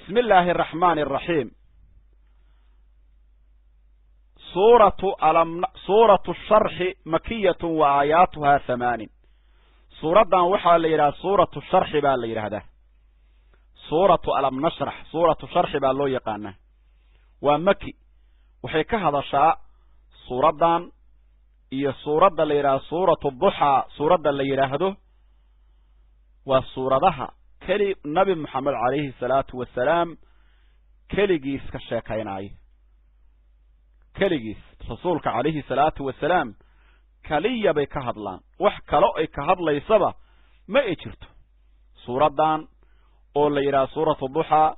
بسم الله الرحمن الرحيم. سورة الشرح مكية وآياتها 8. سورة وحا ليرا سورة الشرح با ليرا هذا سورة ألم نشرح سورة الشرح با لو يقانا ومكي وحي كهذا شاء سورة إيا سورة ليرا سورة الضحى سورة ليرا هذا وسورة كلي نبي محمد عليه الصلاة والسلام كلي جيس كشاكيناي كلي جيس رسولك عليه الصلاة والسلام كليا بي كهدلان وح كلو اي كهدلي سبا ما اجرتو سورة دان او ليرا سورة الضحى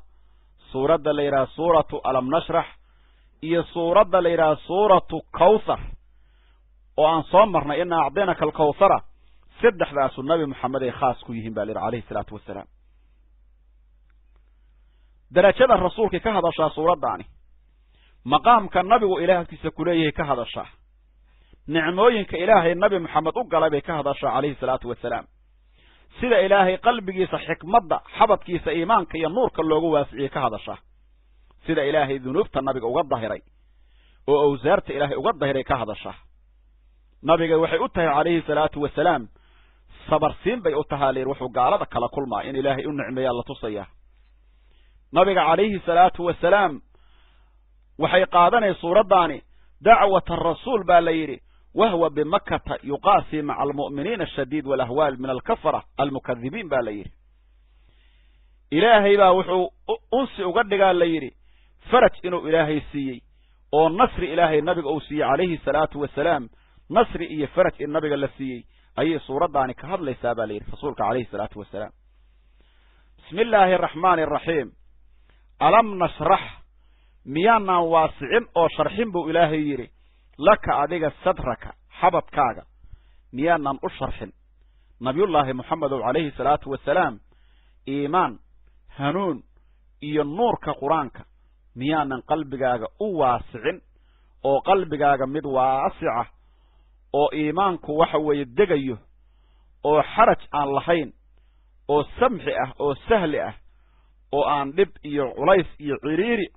سورة ليرا سورة ألم نشرح اي سورة ليرا سورة كوثر وان صمرنا إنا أعطيناك الكوثرة سدح ذاس النبي محمد خاص كويهم بالير عليه الصلاة والسلام درجة الرسول كهذا شا سورة داني مقام كالنبي وإله كسكوليه كهذا شا نعموين كإله النبي محمد أقلبه كهذا شا عليه الصلاة والسلام سيد إلهي قلبي صحيك مضى حبط كيس إيمان كي النور كاللوغو واسعي كهذا شا سيد إلهي ذنوبت النبي أقضى ظهري وأوزارت إلهي أقضى ظهري كهذا شا نبي وحي أتها عليه الصلاة والسلام صبر سين بي أتها لي روحو قالدك على كل ما إن إلهي النعمي الله تصيه نبي عليه الصلاة والسلام وحي قادني صورة داني دعوة الرسول بالليري وهو بمكة يقاسي مع المؤمنين الشديد والأهوال من الكفرة المكذبين بالليري إلهي باوحو أنسي أقدق الليري فرج إنو إلهي سيي ونصر إلهي النبي أوسي عليه الصلاة والسلام نصر إيه فرج النبي اللسيي أي صورة داني كهب ليس بالليري فصولك عليه الصلاة والسلام. بسم الله الرحمن الرحيم. ألم نشرح ميانا واسعين أو شرحين بو إلهي يري لك أديك صدرك حبط كاغا ميانا أشرحين نبي الله محمد عليه الصلاة والسلام إيمان هنون إيا النور كقرانك ميانا قلبك واسعين أو قلبك مد واسعة أو إيمانك وحوي الدقيه أو حرج عن لحين أو سمحة أو سهلة oo aan dhib iyo culays iyo ciriiri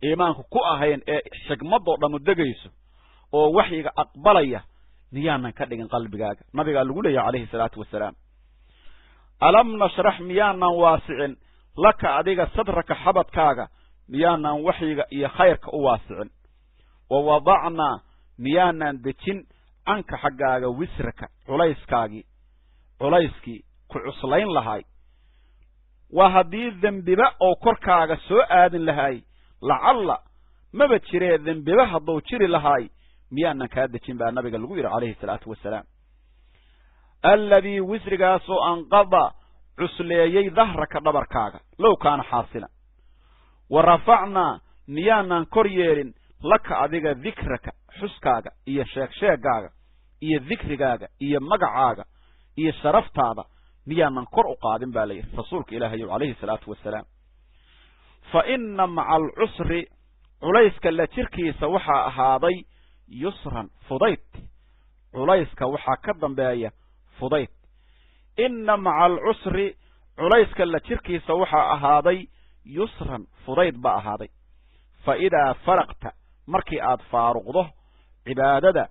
iimaanku ku ahayn ee xigmado dhamu degayso oo waxiga aqbalaya niyaanan ka dhigin qalbigaaga nabiga lagu leeyahay kaleey salaatu wasalaam alam nashrah miyaanan waasicin laka adiga sadraka xabadkaaga miyaanan waxiga iyo khayrka u waasicin wa wadacna miyaanan dejin anka xagaaga wisraka culayskii ku cuslayn lahay وهذه الذنببة أو كركاغا سوء آذن لهاي لعل ما بتشري الذنببة هضو تشري لهاي ميانا كادتين بها النبي الغير عليه الصلاة والسلام الذي وزرقا سوء انقضى عسليي ظهرك دبركاغا لو كان حاصلا ورفعنا ميانا كوريير لك أذيك ذكرك حسكاغا إيا شاكاغا إيا ذكركاغا إيا مقعاغا إيا شرفتاغا ميانا كرء قادم بالي رسولك إلهي عليه الصلاة والسلام فإن مع العسر عليسك اللي تركي سوحا هذي يسرا فضيت عليسك وحا كدن بايا فضيت إن مع العسر عليسك اللي تركي سوحا هذي يسرا فضيت بقى هذي فإذا فرقت مركي آد فارغضه عبادة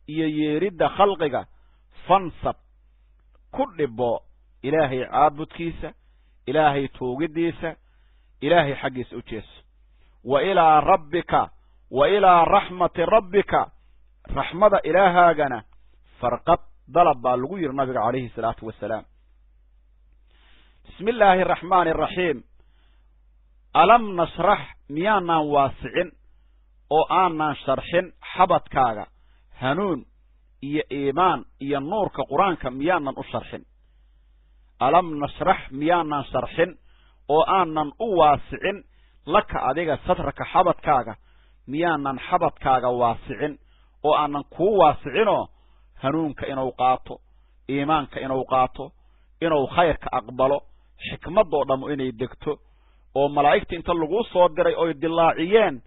يريد خلقك فانصب كل بو إلهي عابد كيسة إلهي توقديسة إلهي حقيس أجيس وإلى ربك وإلى رحمة ربك رحمة إلها جنا فرقت ضرب بالغير نبي عليه الصلاة والسلام. بسم الله الرحمن الرحيم. ألم نشرح ميانا واسعين أو آنا شرحين حبت كاغا هنون إيا إيمان إيا النور كقرآن ميانا أشرحين ألم نشرح ميانا شرحين أو آنا واسعين لك أديك سترك حبت كاغا ميانا حبت كاغا واسعين أو آنا كو واسعينو هنونك إنو قاطو إيمانك إنو قاطو إنو خيرك أقبلو حكمة دودم إنو يدكتو أو ملايكت انت اللغو صدري أو يدلاعيين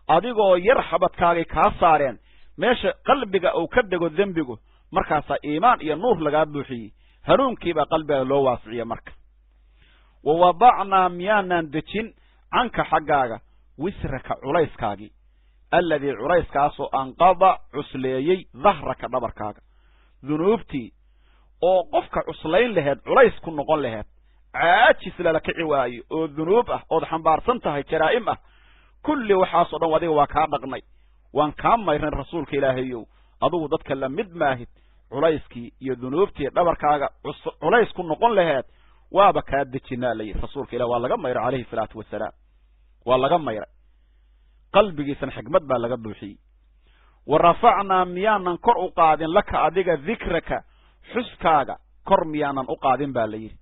أديكو يرحبت كاغي كاسارين ماشي قلبك أو كدقو ذنبكو مركاسا إيمان إيا النور لغاد بوحي هنونكي بقلبه لو واسعية مركا ووضعنا ميانا دجين عنك حقاقا وسرك عليسكاقي الذي عليسكاسو أنقضى عسليي ظهرك دبركاقا ذنوبتي oo qofka cuslayn lahayd culays ku noqon lahayd caajis la kici waayo oo dunuub ah oo xambaarsan tahay jaraa'im ah kulli waxa soo dhan wadiga waa ka dhaqnay waan ka mayran rasuulka ilaahayow adigu dadka la mid maahid culayskii iyo dunuubtii dhabarkaaga culays ku noqon lahayd waaba ka dejinaa lay rasuulka ilaahay waa laga mayray kaleey salaatu wasalaam waa laga mayray qalbigiisan xigmad baa laga buuxiyay warafacna miyanan kor u qaadin laka adiga dhikraka xuskaaga kor miyaanan u qaadin baa la yiri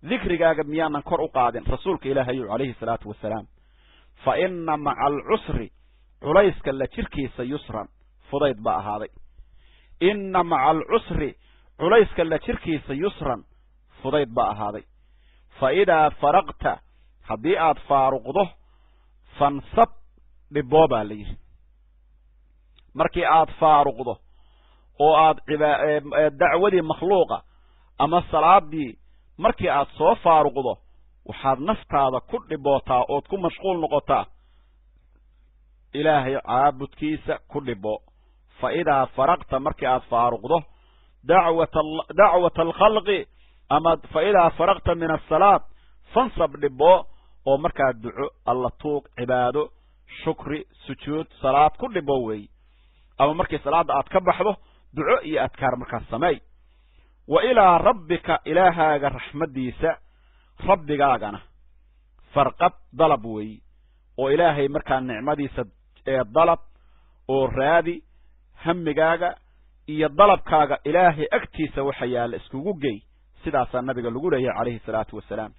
dhikrigaaga miyaanan kor u qaadin rasuulka ilaahay kaleey salaatu wasalaam fa inna ma'al usri culayska la jirkiisa yusran fudayd ba ahaaday inna ma'al usri culayska la jirkiisa yusran fudayd ba ahaaday fa ida faraqta hadii aad faaruqdo fansab dhibooba la yiri markii aad faaruqdo oo aad dacwadii makhluuqa ama salaadii markii aad soo faaruqdo waxaad naftaada ku dhibootaa oo ku mashquul noqotaa ilaahay caabudkiisa ku dhibo fa ida faraqta markii aad faaruqdo dacwat al-khalqi ama fa ida faraqta min as-salaat fansab dhibo oo markaa duco alla tuug cibaado shukri sujuud salaad ku dhibo way ama markii salaada aad ka baxdo duco iyo adkaar markaa sameey wa ila rabbika ilaahaga rahmadiisa rabbigaagana farqab dalab way oo ilaahay markaa nicmadiisa dalab oo raadi hamigaaga iyo dalabkaaga ilaahay agtiisa waxa yaala iskugu geey sidaas nabiga lagu leeyahay kaleey salaatu wasalaam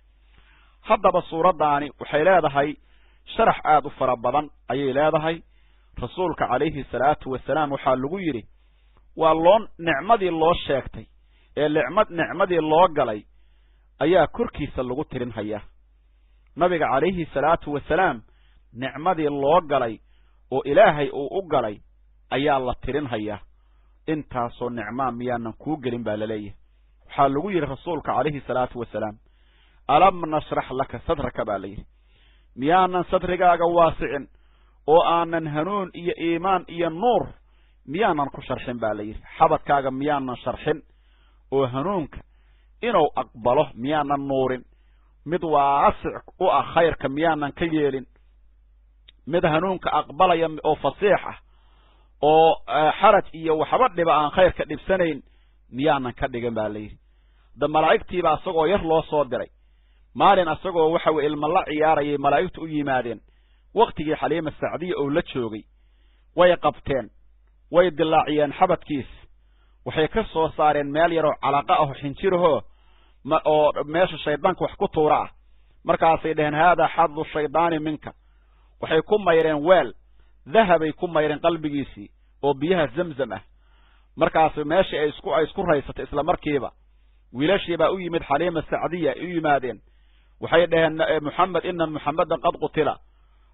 haddaba suuradaani waxay leedahay sharax aad u fara badan ayay leedahay rasuulka kaleey salaatu wasalaam waxa lagu yiri waa loon nicmadii loo sheegtay ee nicmadii loo galay ayaa korkiisa lagu tirin haya nabiga kaleey salaatu wasalaam nicmadii loo galay oo ilaahay uu u galay ayaa la tirin haya intaasoo nicma miyaanan ku gelin baa la leeyahay waxa lagu yiri rasuulka kaleey salaatu wasalaam alam nashrah laka sadraka baa la yiri miyaanan sadrigaaga waasicin oo aanan hanuun iyo iimaan iyo nuur miyaanan ku sharxin baa la yiri xabadkaaga miyaanan sharxin oo hanuunka inuu aqbalo miyaanan nuurin mid waasic u ah khayrka miyaanan ka yeelin mid hanuunka aqbalaya oo fasiix ah oo xaraj iyo waxba dhiba aan khayrka dhibsanayn miyaanan ka dhigan baa la yiri da malaa'igtiiba asagoo yar loo soo diray maalin asagoo waxa uu ilmo la ciyaarayay malaa'igtu u yimaadeen waqtigii xaliima sacdiya oo la joogay way qabteen way dilaaciyeen xabadkiis waxay ka soo saareen meel yar oo calaqa ah xinjiraho oo meesha shaydaanku wax ku tuura ah markaasay dhaheen hada xaddu shaydaani minka waxay ku mayreen weel dahabay ku mayreen qalbigiisii oo biyaha zamzam ah markaas meesha ay isku raysatay isla markiiba wiilashii baa u yimid xaliima sacdiya u yimaadeen waxay dhaheen muhammad inna muhammadan qad qutila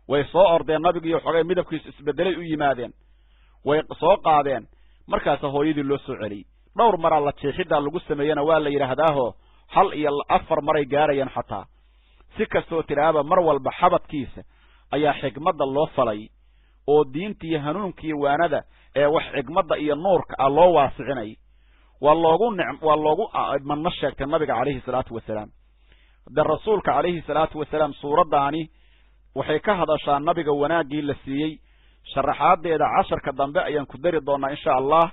way soo ordeen nabiga xogay midabkiisa isbedelay u yimaadeen way soo qaadeen markaas hooyadii loo soo celiyay dhowr mar la jeexida lagu sameeyana waa la yiraahdaaho hal iyo afar maray gaarayaan xataa si kastoo tiraaba mar walba xabadkiisa ayaa xigmada loo falay oo diinta iyo hanuunka iyo waanada ee wax xigmada iyo nuurka ah loo waasicinay waa loogu manna sheegtay nabiga kaleey salaatu wasalaam da rasuulka kaleey salaatu wasalaam suuradaani waxay ka hadashaa nabiga wanaagii la siiyay sharaxaadeeda casharka dambe ayaan ku dari doonaa insha Allah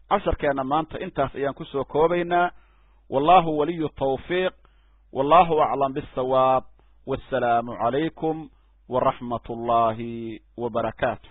casharkeena maanta intaas ayaan ku soo koobaynaa wallahu waliyu tawfiiq wallahu a'lam bis-sawaab wassalamu alaykum wa rahmatullahi wa barakatuh